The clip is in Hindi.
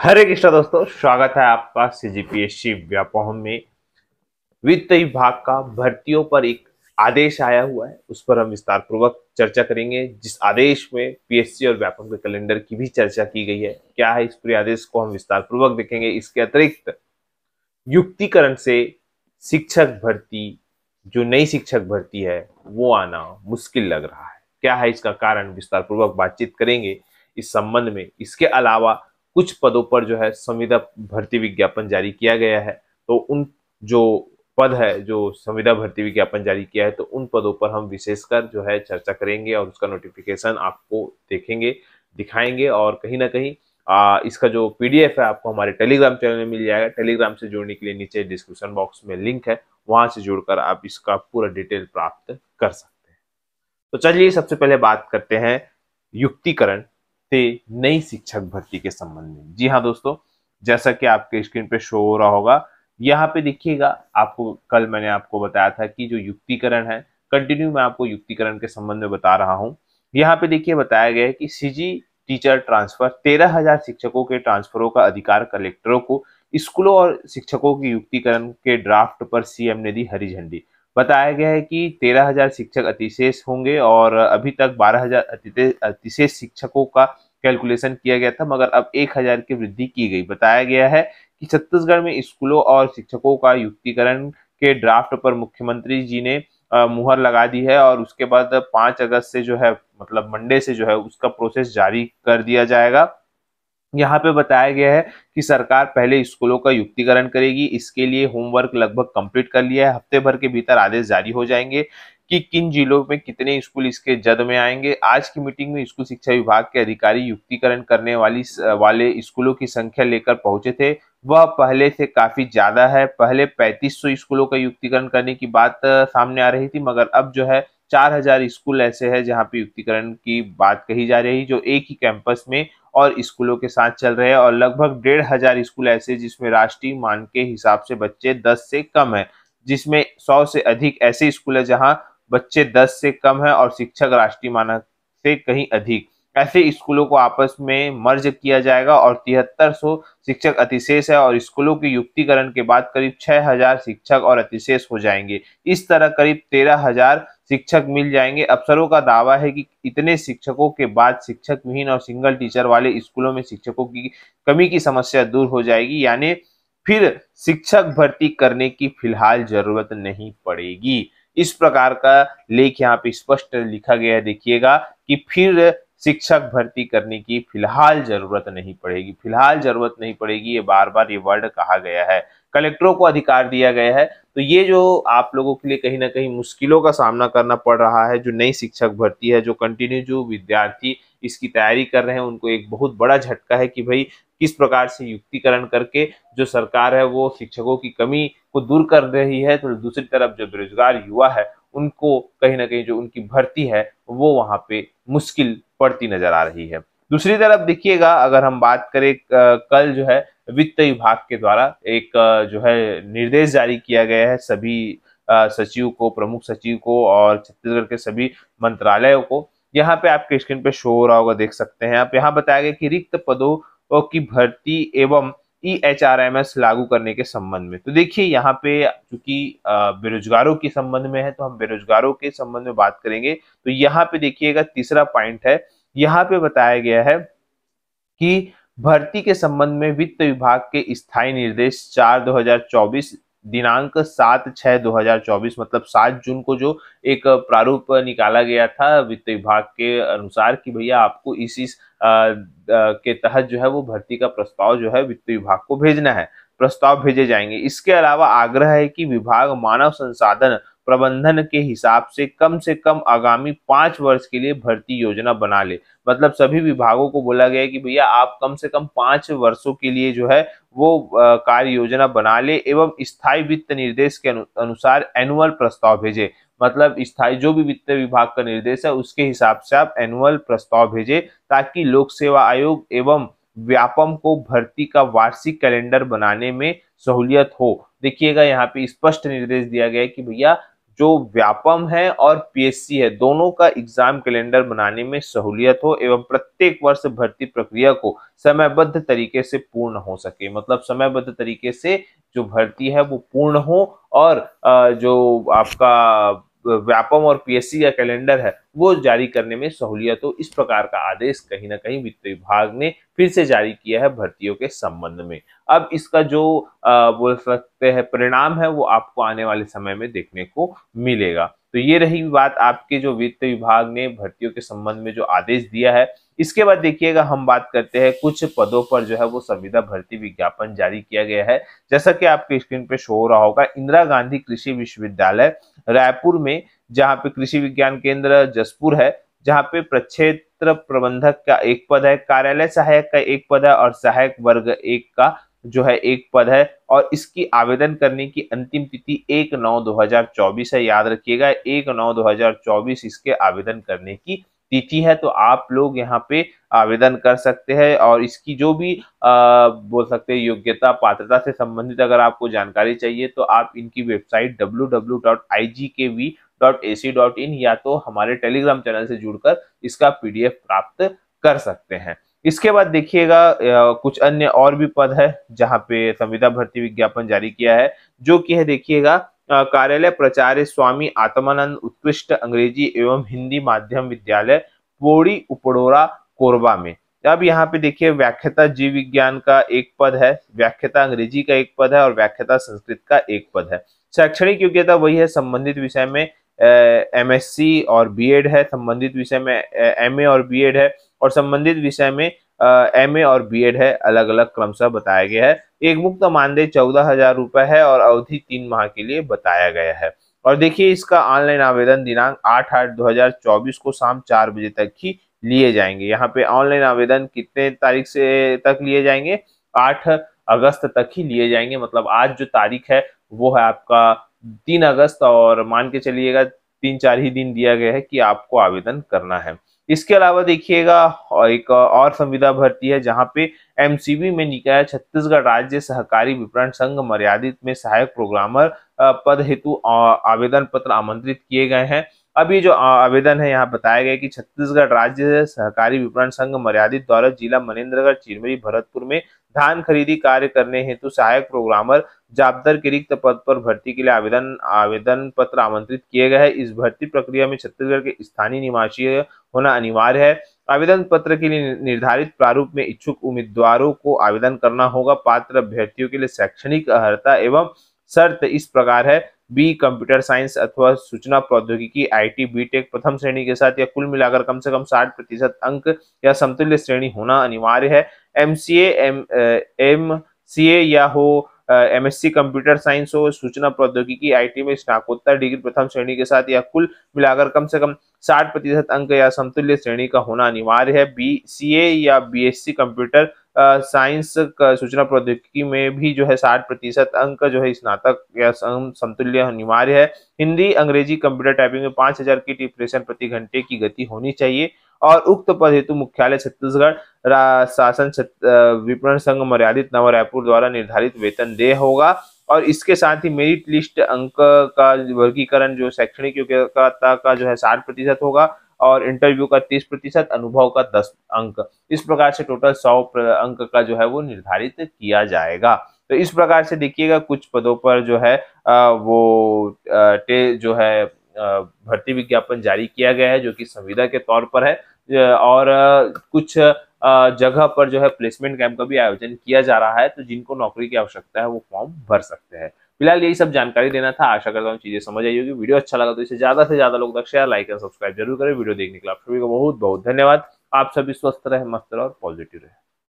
हरे कृष्णा दोस्तों, स्वागत है आपका सीजीपीएससी व्यापम में। वित्त विभाग का भर्तियों पर एक आदेश आया हुआ है, उस पर हम विस्तार पूर्वक चर्चा करेंगे। जिस आदेश में पीएससी और व्यापम के कैलेंडर की भी चर्चा की गई है, क्या है इस पूरे आदेश को हम विस्तार पूर्वक देखेंगे। इसके अतिरिक्त युक्तिकरण से शिक्षक भर्ती, जो नई शिक्षक भर्ती है, वो आना मुश्किल लग रहा है। क्या है इसका कारण, विस्तार पूर्वक बातचीत करेंगे इस संबंध में। इसके अलावा कुछ पदों पर जो है संविदा भर्ती विज्ञापन जारी किया गया है, तो उन जो पद है जो संविदा भर्ती विज्ञापन जारी किया है, तो उन पदों पर हम विशेषकर जो है चर्चा करेंगे और उसका नोटिफिकेशन आपको देखेंगे, दिखाएंगे। और कहीं ना कहीं इसका जो पीडीएफ है आपको हमारे टेलीग्राम चैनल में मिल जाएगा। टेलीग्राम से जुड़ने के लिए नीचे डिस्क्रिप्शन बॉक्स में लिंक है, वहां से जुड़कर आप इसका पूरा डिटेल प्राप्त कर सकते हैं। तो चलिए सबसे पहले बात करते हैं युक्तिकरण से नई शिक्षक भर्ती के संबंध में। जी हाँ दोस्तों, जैसा कि आपके स्क्रीन पे शो हो रहा होगा, यहाँ पे देखिएगा। आपको कल मैंने आपको बताया था कि जो युक्तिकरण है, कंटिन्यू मैं आपको युक्तिकरण के संबंध में बता रहा हूँ। यहाँ पे देखिए बताया गया है कि सीजी टीचर ट्रांसफर 13,000 शिक्षकों के ट्रांसफरों का अधिकार कलेक्टरों को। स्कूलों और शिक्षकों की युक्तिकरण के ड्राफ्ट पर सीएम ने दी हरी झंडी। बताया गया है कि 13,000 शिक्षक अतिशेष होंगे और अभी तक 12,000 अतिशेष शिक्षकों का कैलकुलेशन किया गया था, मगर अब 1,000 की वृद्धि की गई। बताया गया है कि छत्तीसगढ़ में स्कूलों और शिक्षकों का युक्तिकरण के ड्राफ्ट पर मुख्यमंत्री जी ने मुहर लगा दी है और उसके बाद 5 अगस्त से जो है, मतलब मंडे से जो है, उसका प्रोसेस जारी कर दिया जाएगा। यहाँ पे बताया गया है कि सरकार पहले स्कूलों का युक्तिकरण करेगी। इसके लिए होमवर्क लगभग कंप्लीट कर लिया है। हफ्ते भर के भीतर आदेश जारी हो जाएंगे कि किन जिलों में कितने स्कूल इसके जद में आएंगे। आज की मीटिंग में स्कूल शिक्षा विभाग के अधिकारी युक्तिकरण करने वाले स्कूलों की संख्या लेकर पहुंचे थे। वह पहले से काफी ज्यादा है। पहले 3500 स्कूलों का युक्तिकरण करने की बात सामने आ रही थी, मगर अब जो है 4,000 स्कूल ऐसे हैं जहाँ पे युक्तिकरण की बात कही जा रही, जो एक ही कैंपस में और स्कूलों के साथ चल रहे हैं। और लगभग 1,500 स्कूल ऐसे जिसमें राष्ट्रीय मान के हिसाब से बच्चे 10 से कम है, जिसमें 100 से अधिक ऐसे स्कूल है जहां बच्चे 10 से कम है और शिक्षक राष्ट्रीय मानक से कहीं अधिक। ऐसे स्कूलों को आपस में मर्ज किया जाएगा और 7300 शिक्षक अतिशेष है और स्कूलों के युक्तिकरण के बाद करीब 6,000 शिक्षक और अतिशेष हो जाएंगे। इस तरह करीब 13,000 शिक्षक मिल जाएंगे। अफसरों का दावा है कि इतने शिक्षकों के बाद शिक्षक विहीन और सिंगल टीचर वाले स्कूलों में शिक्षकों की कमी की समस्या दूर हो जाएगी, यानी फिर शिक्षक भर्ती करने की फिलहाल जरूरत नहीं पड़ेगी। इस प्रकार का लेख यहाँ पे स्पष्ट लिखा गया है, देखिएगा कि फिर शिक्षक भर्ती करने की फिलहाल जरूरत नहीं पड़ेगी। फिलहाल जरूरत नहीं पड़ेगी, ये बार बार ये वर्ड कहा गया है। कलेक्टरों को अधिकार दिया गया है। तो ये जो आप लोगों के लिए कहीं ना कहीं मुश्किलों का सामना करना पड़ रहा है, जो नई शिक्षक भर्ती है, जो कंटिन्यू जो विद्यार्थी इसकी तैयारी कर रहे हैं, उनको एक बहुत बड़ा झटका है कि भाई किस प्रकार से युक्तिकरण करके जो सरकार है वो शिक्षकों की कमी को दूर कर रही है। तो दूसरी तरफ जो बेरोजगार युवा है, उनको कहीं ना कहीं जो उनकी भर्ती है वो वहां पे मुश्किल पड़ती नजर आ रही है। दूसरी तरफ देखिएगा, अगर हम बात करें, कल जो है वित्त विभाग के द्वारा एक जो है निर्देश जारी किया गया है सभी सचिव को, प्रमुख सचिव को और छत्तीसगढ़ के सभी मंत्रालयों को। यहाँ पे आपके स्क्रीन पे शो हो रहा होगा, देख सकते हैं आप। यहाँ बताया गया कि रिक्त पदों की भर्ती एवं EHRMS लागू करने के संबंध में। तो देखिए यहाँ पे चूंकि बेरोजगारों के संबंध में है, तो हम बेरोजगारों के संबंध में बात करेंगे। तो यहाँ पे देखिएगा तीसरा पॉइंट है, यहाँ पे बताया गया है कि भर्ती के संबंध में वित्त विभाग के स्थायी निर्देश 4/2024 दिनांक 7/6/2024, मतलब 7 जून को जो एक प्रारूप निकाला गया था वित्त विभाग के अनुसार कि भैया आपको इस के तहत जो है वो भर्ती का प्रस्ताव जो है वित्त विभाग को भेजना है। प्रस्ताव भेजे जाएंगे। इसके अलावा आग्रह है कि विभाग मानव संसाधन प्रबंधन के हिसाब से कम आगामी 5 वर्ष के लिए भर्ती योजना बना ले। मतलब सभी विभागों को बोला गया है कि भैया आप कम से कम 5 वर्षों के लिए जो है वो कार्य योजना बना ले एवं स्थायी वित्त निर्देश के अनुसार एनुअल प्रस्ताव भेजे। मतलब स्थायी जो भी वित्त विभाग का निर्देश है उसके हिसाब से आप एनुअल प्रस्ताव भेजे, ताकि लोक सेवा आयोग एवं व्यापम को भर्ती का वार्षिक कैलेंडर बनाने में सहूलियत हो। देखिएगा यहाँ पे स्पष्ट निर्देश दिया गया है कि भैया जो व्यापम है और पीएससी है, दोनों का एग्जाम कैलेंडर बनाने में सहूलियत हो एवं प्रत्येक वर्ष भर्ती प्रक्रिया को समयबद्ध तरीके से पूर्ण हो सके। मतलब समयबद्ध तरीके से जो भर्ती है वो पूर्ण हो और जो आपका व्यापम और पीएससी का कैलेंडर है वो जारी करने में सहूलियत हो, इस प्रकार का आदेश कहीं ना कहीं वित्त विभाग ने फिर से जारी किया है भर्तियों के संबंध में। अब इसका जो बोल सकते हैं परिणाम है वो आपको आने वाले समय में देखने को मिलेगा। तो ये रही बात आपके जो वित्त विभाग ने भर्तियों के संबंध में जो आदेश दिया है। इसके बाद देखिएगा हम बात करते हैं कुछ पदों पर जो है वो संविदा भर्ती विज्ञापन जारी किया गया है। जैसा कि आपके स्क्रीन पे शो हो रहा होगा, इंदिरा गांधी कृषि विश्वविद्यालय रायपुर में, जहाँ पे कृषि विज्ञान केंद्र जसपुर है, जहाँ पे प्रक्षेत्र प्रबंधक का एक पद है, कार्यालय सहायक का एक पद है और सहायक वर्ग एक का जो है एक पद है। और इसकी आवेदन करने की अंतिम तिथि 1/9/2024 है। याद रखिएगा 1/9/2024 इसके आवेदन करने की तिथि है। तो आप लोग यहाँ पे आवेदन कर सकते हैं और इसकी जो भी बोल सकते हैं योग्यता पात्रता से संबंधित अगर आपको जानकारी चाहिए तो आप इनकी वेबसाइट www.igkv.ac.in या तो हमारे टेलीग्राम चैनल से जुड़कर इसका पीडीएफ प्राप्त कर सकते हैं। इसके बाद देखिएगा कुछ अन्य और भी पद है जहां पे संविदा भर्ती विज्ञापन जारी किया है, जो कि है देखिएगा कार्यालय प्राचार्य स्वामी आत्मानंद उत्कृष्ट अंग्रेजी एवं हिंदी माध्यम विद्यालय पोड़ी उपडोरा कोरबा में। अब यहाँ पे देखिए व्याख्याता जीव विज्ञान का एक पद है, व्याख्याता अंग्रेजी का एक पद है और व्याख्याता संस्कृत का एक पद है। शैक्षणिक योग्यता वही है, संबंधित विषय में एमएससी और बीएड है, संबंधित विषय में एमए और बीएड है और संबंधित विषय में एमए और बीएड है, अलग अलग क्रमशः बताया गया है। एक मुक्त मानदेय 14,000 रुपए है और अवधि 3 माह के लिए बताया गया है। और देखिए इसका ऑनलाइन आवेदन दिनांक 8/8/2024 को शाम 4 बजे तक ही लिए जाएंगे। यहाँ पे ऑनलाइन आवेदन कितने तारीख से तक लिए जाएंगे? 8 अगस्त तक ही लिए जाएंगे। मतलब आज जो तारीख है वो है आपका 3 अगस्त और मान के चलिएगा 3-4 ही दिन दिया गया है कि आपको आवेदन करना है। इसके अलावा देखिएगा एक और संविदा भर्ती है जहां पे एमसीबी में निकाय छत्तीसगढ़ राज्य सहकारी विपणन संघ मर्यादित में सहायक प्रोग्रामर पद हेतु आवेदन पत्र आमंत्रित किए गए हैं। अब ये जो आवेदन है यहाँ बताया गया कि छत्तीसगढ़ राज्य सहकारी विपणन संघ मर्यादित द्वारा जिला मनेन्द्रगढ़ चिरमिरी भरतपुर में धान खरीदी कार्य करने हेतु सहायक प्रोग्रामर जाबतर के रिक्त पद पर भर्ती के लिए आवेदन पत्र आमंत्रित किए गए हैं। इस भर्ती प्रक्रिया में छत्तीसगढ़ के स्थानीय निवासी होना अनिवार्य है। आवेदन पत्र के लिए निर्धारित प्रारूप में इच्छुक उम्मीदवारों को आवेदन करना होगा। पात्र अभ्यर्थियों के लिए शैक्षणिक अर्हता एवं शर्त इस प्रकार है: बी कंप्यूटर साइंस अथवा सूचना प्रौद्योगिकी आईटी बीटेक प्रथम श्रेणी के साथ या कुल मिलाकर कम से कम 60% अंक या समतुल्य श्रेणी होना अनिवार्य है। एमसीए एमसीए या हो एमएससी कंप्यूटर साइंस हो, सूचना प्रौद्योगिकी आईटी में स्नातकोत्तर डिग्री प्रथम श्रेणी के साथ या कुल मिलाकर कम से कम 60% अंक या समतुल्य श्रेणी का होना अनिवार्य है। बीसीए या बीएससी कंप्यूटर साइंस सूचना प्रौद्योगिकी में भी जो है 60% अंक जो है स्नातक या समतुल्य अनिवार्य है। हिंदी अंग्रेजी कंप्यूटर टाइपिंग में 5000 की टिप्रेशन प्रति घंटे की गति होनी चाहिए और उक्त पद हेतु मुख्यालय छत्तीसगढ़ शासन विपणन संघ मर्यादित नवा रायपुर द्वारा निर्धारित वेतन देय होगा। और इसके साथ ही मेरिट लिस्ट अंक का वर्गीकरण जो शैक्षणिक योग्यता का जो है 60% होगा और इंटरव्यू का 30%, अनुभव का 10 अंक। इस प्रकार से टोटल 100 अंक का जो है वो निर्धारित किया जाएगा। तो इस प्रकार से देखिएगा कुछ पदों पर जो है वो जो है भर्ती विज्ञापन जारी किया गया है जो कि संविदा के तौर पर है और कुछ जगह पर जो है प्लेसमेंट कैंप का भी आयोजन किया जा रहा है। तो जिनको नौकरी की आवश्यकता है वो फॉर्म भर सकते हैं। फिलहाल यही सब जानकारी देना था। आशा करता हूँ चीजें समझ आई होगी। वीडियो अच्छा लगा तो इसे ज्यादा से ज्यादा लोग तक शेयर, लाइक एंड सब्सक्राइब जरूर करें। वीडियो देखने के लिए आप सभी को बहुत बहुत धन्यवाद। आप सभी स्वस्थ रहे, मस्त रहे और पॉजिटिव रहे।